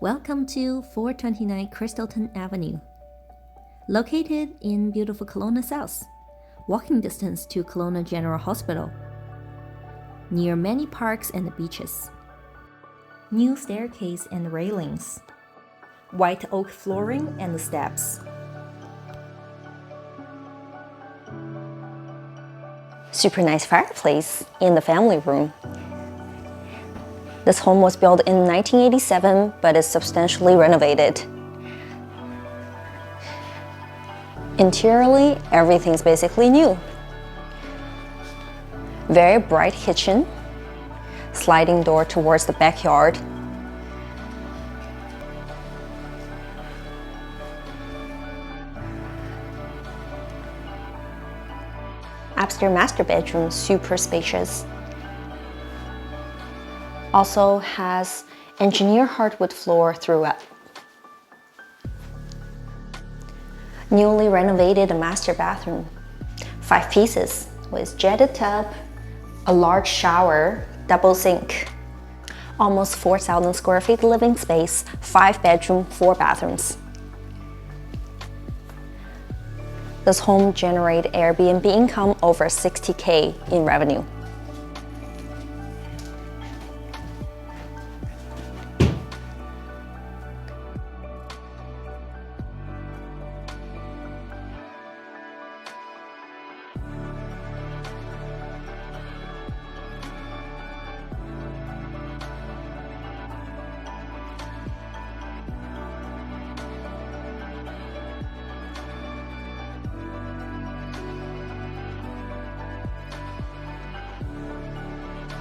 Welcome to 429 Christleton Avenue. Located in beautiful Kelowna South, walking distance to Kelowna General Hospital. Near many parks and beaches. New staircase and railings. White oak flooring and steps. Super nice fireplace in the family room. This home was built in 1987 but is substantially renovated. Interiorly, everything's basically new. Very bright kitchen, sliding door towards the backyard. Upstairs master bedroom, super spacious. Also has engineered hardwood floor throughout. Newly renovated master bathroom, 5 pieces with jetted tub, a large shower, double sink. Almost 4,000 square feet living space, 5 bedroom, 4 bathrooms. This home generated Airbnb income over $60K in revenue.